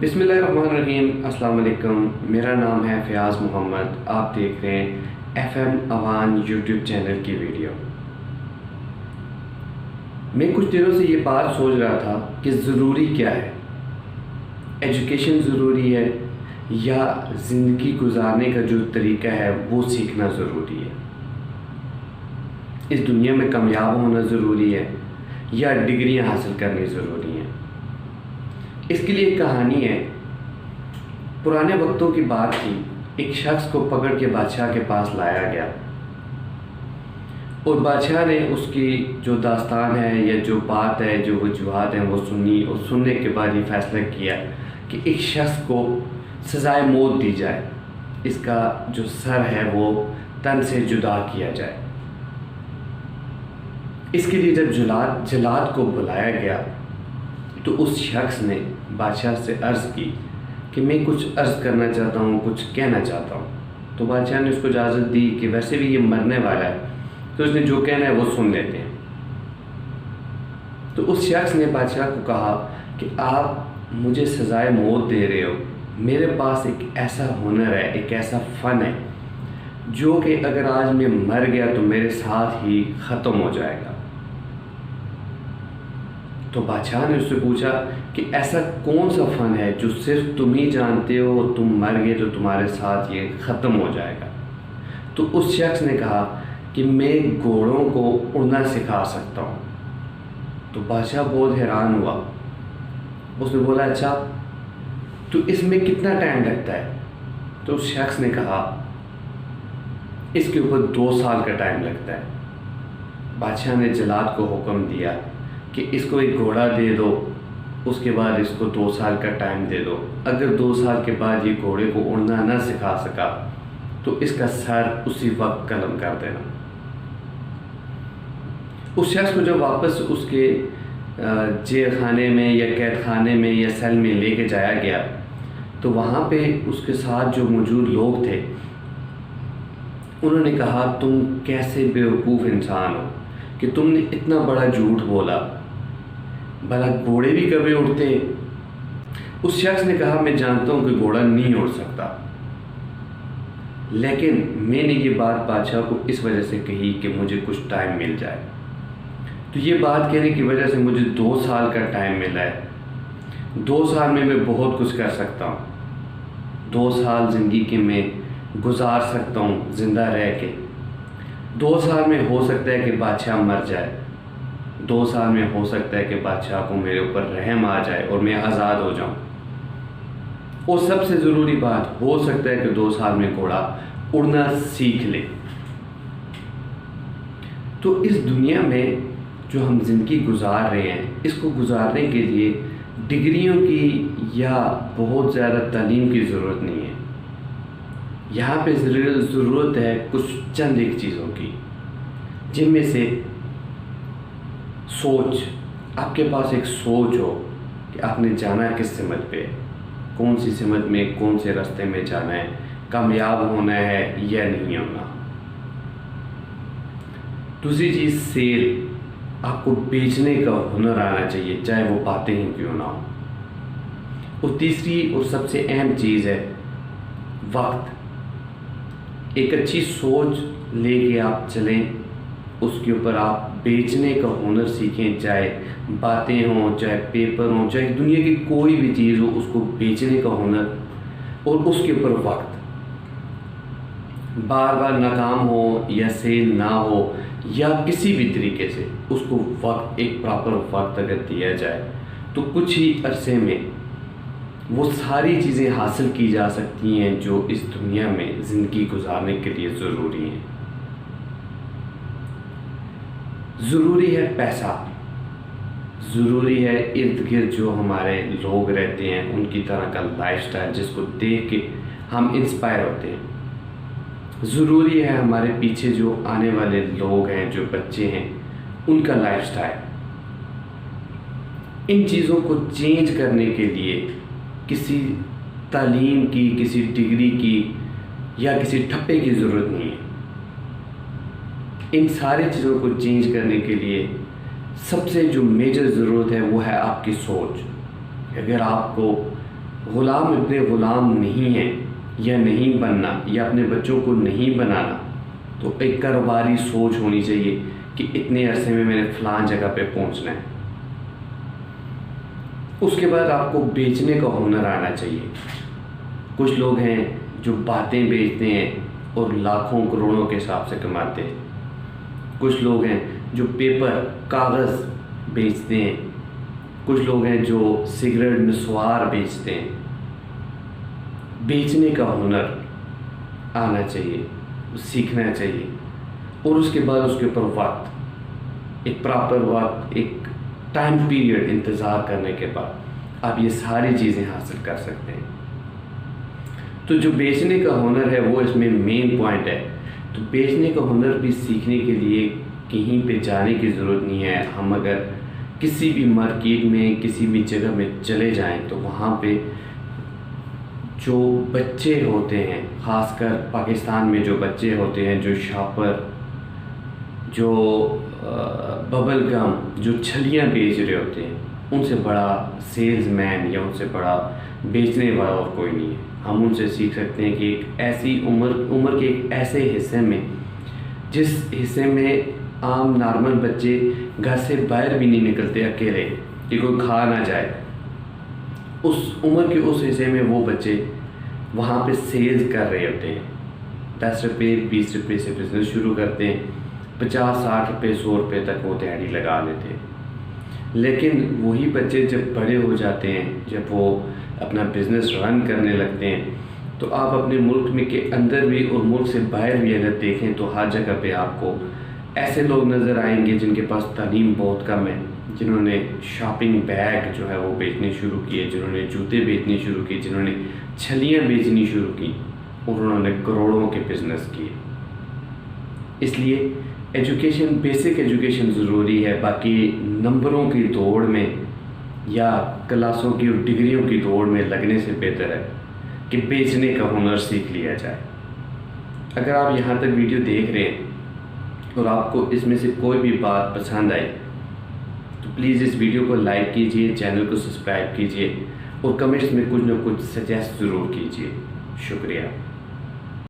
بسم اللہ الرحمن الرحیم۔ السلام علیکم، میرا نام ہے فیاض محمد۔ آپ دیکھ رہے ہیں ایف ایم اوان یوٹیوب چینل کی ویڈیو۔ میں کچھ دنوں سے یہ بات سوچ رہا تھا کہ ضروری کیا ہے، ایجوکیشن ضروری ہے یا زندگی گزارنے کا جو طریقہ ہے وہ سیکھنا ضروری ہے؟ اس دنیا میں کامیاب ہونا ضروری ہے یا ڈگریاں حاصل کرنی ضروری ہیں؟ اس کے لیے ایک کہانی ہے۔ پرانے وقتوں کی بات تھی، ایک شخص کو پکڑ کے بادشاہ کے پاس لایا گیا اور بادشاہ نے اس کی جو داستان ہے یا جو بات ہے، جو وجوہات ہیں وہ سنی، اور سننے کے بعد یہ فیصلہ کیا کہ ایک شخص کو سزائے موت دی جائے، اس کا جو سر ہے وہ تن سے جدا کیا جائے۔ اس کے لیے جب جلاد کو بلایا گیا تو اس شخص نے بادشاہ سے عرض کی کہ میں کچھ عرض کرنا چاہتا ہوں، کچھ کہنا چاہتا ہوں۔ تو بادشاہ نے اس کو اجازت دی کہ ویسے بھی یہ مرنے والا ہے تو اس نے جو کہنا ہے وہ سن لیتے ہیں۔ تو اس شخص نے بادشاہ کو کہا کہ آپ مجھے سزائے موت دے رہے ہو، میرے پاس ایک ایسا ہنر ہے، ایک ایسا فن ہے جو کہ اگر آج میں مر گیا تو میرے ساتھ ہی ختم ہو جائے گا۔ تو بادشاہ نے اس سے پوچھا کہ ایسا کون سا فن ہے جو صرف تم ہی جانتے ہو، اور تم مر گئے تو تمہارے ساتھ یہ ختم ہو جائے گا؟ تو اس شخص نے کہا کہ میں گھوڑوں کو اڑنا سکھا سکتا ہوں۔ تو بادشاہ بہت حیران ہوا، اس نے بولا اچھا تو اس میں کتنا ٹائم لگتا ہے؟ تو اس شخص نے کہا اس کے اوپر 2 سال کا ٹائم لگتا ہے۔ بادشاہ نے جلاد کو حکم دیا کہ اس کو ایک گھوڑا دے دو، اس کے بعد اس کو 2 سال کا ٹائم دے دو۔ اگر 2 سال کے بعد یہ گھوڑے کو اڑنا نہ سکھا سکا تو اس کا سر اسی وقت قلم کر دینا۔ اس شخص کو جب واپس اس کے جیل خانے میں یا قید خانے میں یا سیل میں لے کے جایا گیا تو وہاں پہ اس کے ساتھ جو موجود لوگ تھے انہوں نے کہا تم کیسے بیوقوف انسان ہو کہ تم نے اتنا بڑا جھوٹ بولا، بھلا گھوڑے بھی کبھی اڑتے؟ اس شخص نے کہا میں جانتا ہوں کہ گھوڑا نہیں اڑ سکتا، لیکن میں نے یہ بات بادشاہ کو اس وجہ سے کہی کہ مجھے کچھ ٹائم مل جائے۔ تو یہ بات کہنے کی وجہ سے مجھے 2 سال کا ٹائم ملا ہے۔ 2 سال میں بہت کچھ کر سکتا ہوں۔ 2 سال زندگی کے میں گزار سکتا ہوں زندہ رہ کے۔ 2 سال میں ہو سکتا ہے کہ بادشاہ مر جائے، 2 سال میں ہو سکتا ہے کہ بادشاہ کو میرے اوپر رحم آ جائے اور میں آزاد ہو جاؤں، اور سب سے ضروری بات ہو سکتا ہے کہ 2 سال میں گھوڑا اڑنا سیکھ لے۔ تو اس دنیا میں جو ہم زندگی گزار رہے ہیں اس کو گزارنے کے لیے ڈگریوں کی یا بہت زیادہ تعلیم کی ضرورت نہیں ہے۔ یہاں پہ ضرورت ہے کچھ چند ایک چیزوں کی، جن میں سے سوچ۔ آپ کے پاس ایک سوچ ہو کہ آپ نے جانا ہے کس سمت پہ، کون سی سمت میں، کون سے راستے میں جانا ہے، کامیاب ہونا ہے یا نہیں ہونا۔ دوسری چیز سیل، آپ کو بیچنے کا ہنر آنا چاہیے، چاہے وہ باتیں ہی کیوں نہ ہو۔ اور تیسری اور سب سے اہم چیز ہے وقت۔ ایک اچھی سوچ لے کے آپ چلیں، اس کے اوپر آپ بیچنے کا ہنر سیکھیں، چاہے باتیں ہوں، چاہے پیپر ہوں، چاہے دنیا کی کوئی بھی چیز ہو، اس کو بیچنے کا ہنر، اور اس کے اوپر وقت۔ بار بار ناکام ہو یا سیل نہ ہو یا کسی بھی طریقے سے اس کو وقت، ایک پراپر وقت اگر دیا جائے تو کچھ ہی عرصے میں وہ ساری چیزیں حاصل کی جا سکتی ہیں جو اس دنیا میں زندگی گزارنے کے لیے ضروری ہیں۔ ضروری ہے پیسہ، ضروری ہے ارد گرد جو ہمارے لوگ رہتے ہیں ان کی طرح کا لائف سٹائل جس کو دیکھ کے ہم انسپائر ہوتے ہیں۔ ضروری ہے ہمارے پیچھے جو آنے والے لوگ ہیں، جو بچے ہیں، ان کا لائف سٹائل۔ ان چیزوں کو چینج کرنے کے لیے کسی تعلیم کی، کسی ڈگری کی یا کسی ٹھپے کی ضرورت نہیں ہے۔ ان ساری چیزوں کو چینج کرنے کے لیے سب سے جو میجر ضرورت ہے وہ ہے آپ کی سوچ۔ اگر آپ کو غلام اتنے غلام نہیں ہیں یا نہیں بننا یا اپنے بچوں کو نہیں بنانا، تو ایک کاروباری سوچ ہونی چاہیے کہ اتنے عرصے میں نے فلاں جگہ پہ پہنچنا ہے۔ اس کے بعد آپ کو بیچنے کا ہنر آنا چاہیے۔ کچھ لوگ ہیں جو باتیں بیچتے ہیں اور لاکھوں کروڑوں کے حساب سے کماتے ہیں، کچھ لوگ ہیں جو پیپر کاغذ بیچتے ہیں، کچھ لوگ ہیں جو سگریٹ مسوار بیچتے ہیں۔ بیچنے کا ہنر آنا چاہیے، سیکھنا چاہیے، اور اس کے بعد اس کے اوپر وقت، ایک پراپر وقت، ایک ٹائم پیریڈ انتظار کرنے کے بعد آپ یہ ساری چیزیں حاصل کر سکتے ہیں۔ تو جو بیچنے کا ہنر ہے وہ اس میں مین پوائنٹ ہے۔ تو بیچنے کا ہنر بھی سیکھنے کے لیے کہیں پہ جانے کی ضرورت نہیں ہے۔ ہم اگر کسی بھی مارکیٹ میں کسی بھی جگہ میں چلے جائیں تو وہاں پہ جو بچے ہوتے ہیں، خاص کر پاکستان میں جو بچے ہوتے ہیں، جو شاپر، جو ببل گم، جو چھلیاں بیچ رہے ہوتے ہیں، ان سے بڑا سیلز مین یا ان سے بڑا بیچنے والا اور کوئی نہیں ہے۔ ہم ان سے سیکھ سکتے ہیں کہ ایک ایسی عمر کے ایک ایسے حصے میں، جس حصے میں عام نارمل بچے گھر سے باہر بھی نہیں نکلتے اکیلے کہ کوئی کھا نہ جائے، اس عمر کے اس حصے میں وہ بچے وہاں پہ سیلز کر رہے ہوتے ہیں۔ 10 روپے 20 روپے سے بزنس شروع کرتے ہیں، 50 60 روپے 100 روپے تک وہ دیہڑی لگا لیتے ہیں۔ لیکن وہی بچے جب بڑے ہو جاتے ہیں، جب وہ اپنا بزنس رن کرنے لگتے ہیں، تو آپ اپنے ملک میں کے اندر بھی اور ملک سے باہر بھی اگر دیکھیں تو ہر جگہ پہ آپ کو ایسے لوگ نظر آئیں گے جن کے پاس تعلیم بہت کم ہے، جنہوں نے شاپنگ بیگ جو ہے وہ بیچنے شروع کیے، جنہوں نے جوتے بیچنے شروع کیے، جنہوں نے چھلیاں بیچنی شروع کی، اور انہوں نے کروڑوں کے بزنس کیے۔ اس لیے ایجوکیشن، بیسک ایجوکیشن ضروری ہے۔ باقی نمبروں کی دوڑ میں یا کلاسوں کی اور ڈگریوں کی دوڑ میں لگنے سے بہتر ہے کہ بیچنے کا ہنر سیکھ لیا جائے۔ اگر آپ یہاں تک ویڈیو دیکھ رہے ہیں اور آپ کو اس میں سے کوئی بھی بات پسند آئی تو پلیز اس ویڈیو کو لائک کیجئے، چینل کو سبسکرائب کیجئے، اور کمنٹس میں کچھ نہ کچھ سجیسٹ ضرور کیجئے۔ شکریہ۔